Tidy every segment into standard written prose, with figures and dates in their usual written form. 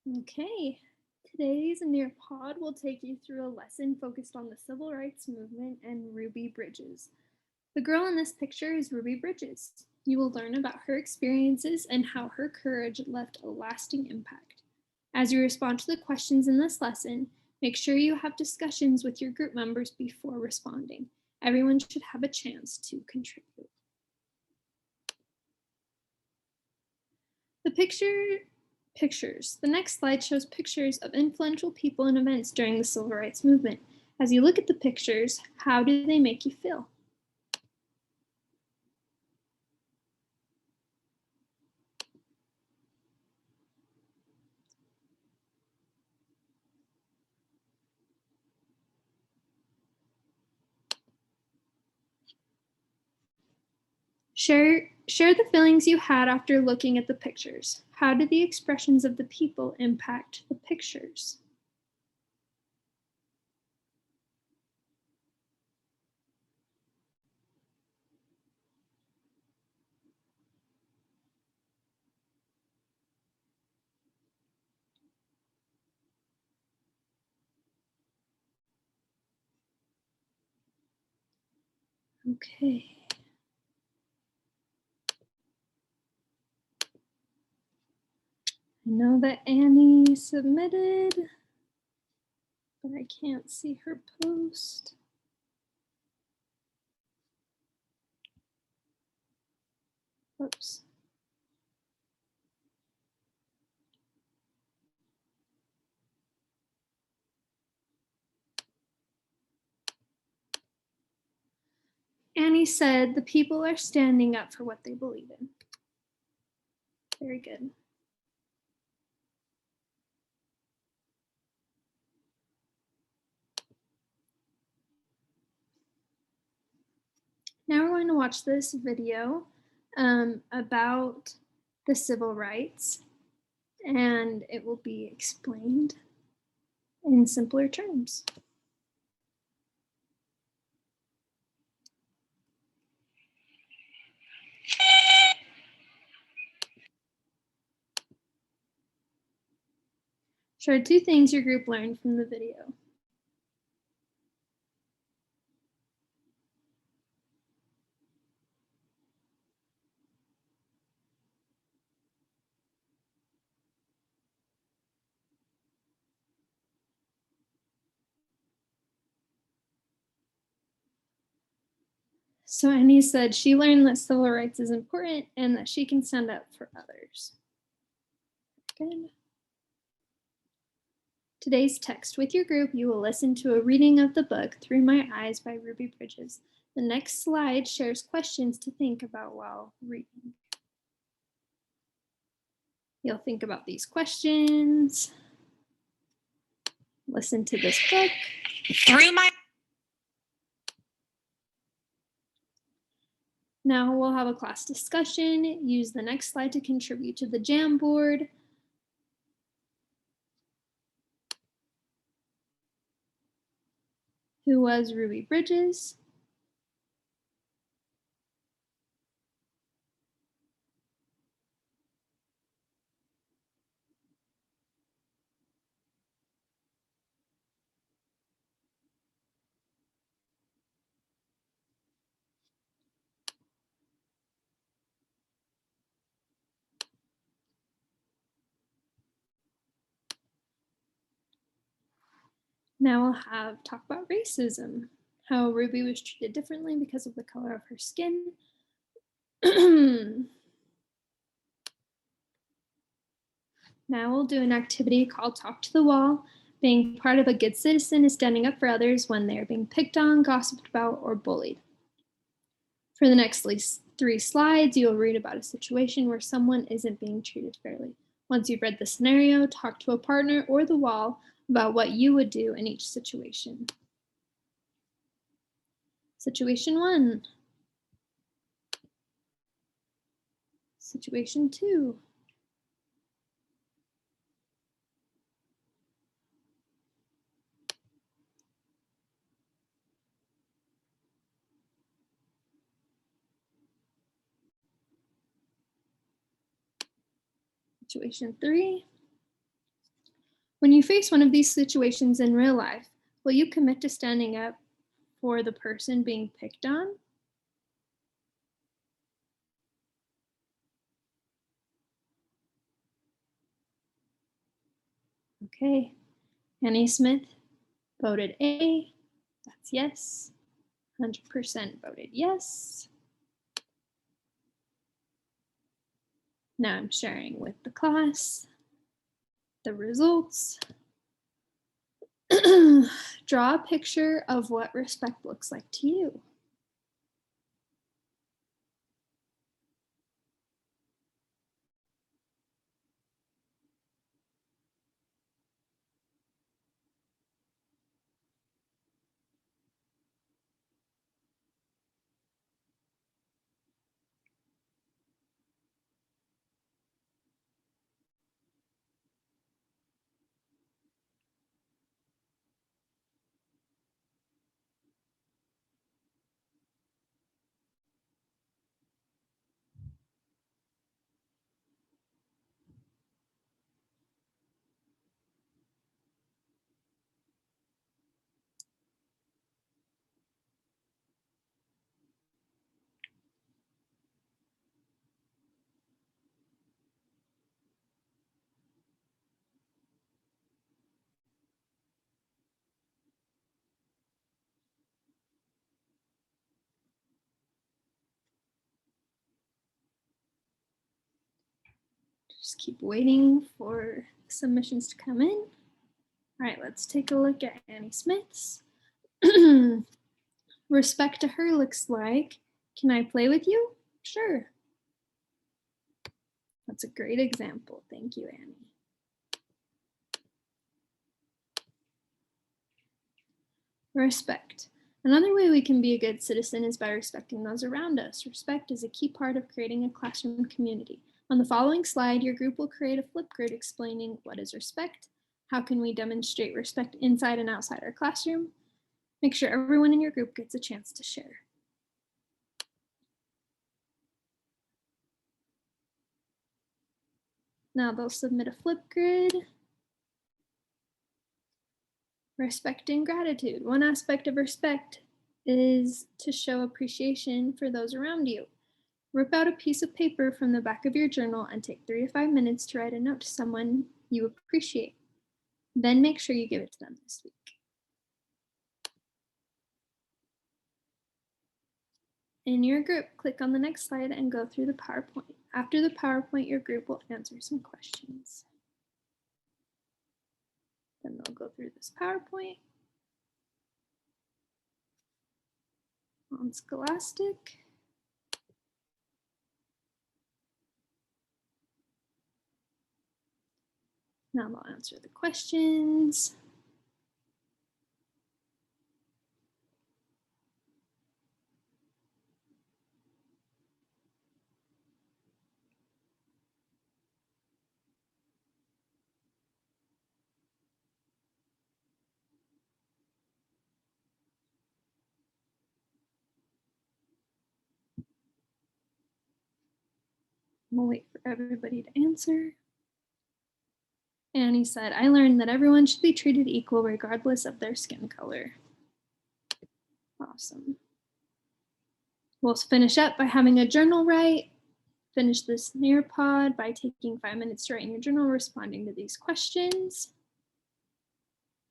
Okay, today's NearPod will take you through a lesson focused on the civil rights movement and Ruby Bridges. The girl in this picture is Ruby Bridges. You will learn about her experiences and how her courage left a lasting impact. As you respond to the questions in this lesson, make sure you have discussions with your group members before responding. Everyone should have a chance to contribute. Pictures. The next slide shows pictures of influential people and events during the civil rights movement. As you look at the pictures, how do they make you feel? Share the feelings you had after looking at the pictures. How did the expressions of the people impact the pictures? Okay. I know that Annie submitted, but I can't see her post. Oops. Annie said, "The people are standing up for what they believe in." Very good. Now we're going to watch this video about the civil rights, and it will be explained in simpler terms. Share 2 things your group learned from the video. So Annie said she learned that civil rights is important and that she can stand up for others. Good. Today's text. With your group, you will listen to a reading of the book Through My Eyes by Ruby Bridges. The next slide shares questions to think about while reading. You'll think about these questions. Listen to this book. Now we'll have a class discussion. Use the next slide to contribute to the Jamboard. Who was Ruby Bridges? Now we'll talk about racism, how Ruby was treated differently because of the color of her skin. Now we'll do an activity called Talk to the Wall. Being part of a good citizen is standing up for others when they are being picked on, gossiped about, or bullied. For the next 3 slides, you'll read about a situation where someone isn't being treated fairly. Once you've read the scenario, talk to a partner or the wall about what you would do in each situation. Situation 1. Situation 2. Situation 3. When you face one of these situations in real life, will you commit to standing up for the person being picked on? Okay, Annie Smith voted A. That's yes. 100% voted yes. Now I'm sharing with the class the results. Draw a picture of what respect looks like to you. Just keep waiting for submissions to come in. All right, let's take a look at Annie Smith's. Respect to her looks like, can I play with you? Sure. That's a great example. Thank you, Annie. Respect. Another way we can be a good citizen is by respecting those around us. Respect is a key part of creating a classroom community. On the following slide, your group will create a Flipgrid explaining what is respect, how can we demonstrate respect inside and outside our classroom. Make sure everyone in your group gets a chance to share. Now they'll submit a Flipgrid. Respect and gratitude. One aspect of respect is to show appreciation for those around you. Rip out a piece of paper from the back of your journal and take 3 to 5 minutes to write a note to someone you appreciate. Then make sure you give it to them this week. In your group, click on the next slide and go through the PowerPoint. After the PowerPoint, your group will answer some questions. Then they'll go through this PowerPoint on Scholastic. Now they'll answer the questions. We'll wait for everybody to answer. Annie said, I learned that everyone should be treated equal regardless of their skin color. Awesome. We'll finish up by having a journal write. Finish this NearPod by taking 5 minutes to write in your journal, responding to these questions.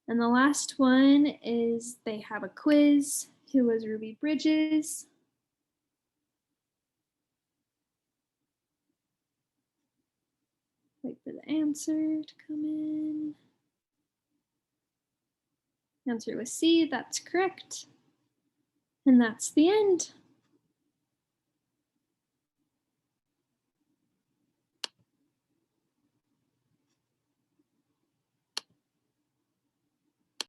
And the last one is they have a quiz. Who was Ruby Bridges? Wait for the answer to come in. Answer was C, that's correct. And that's the end.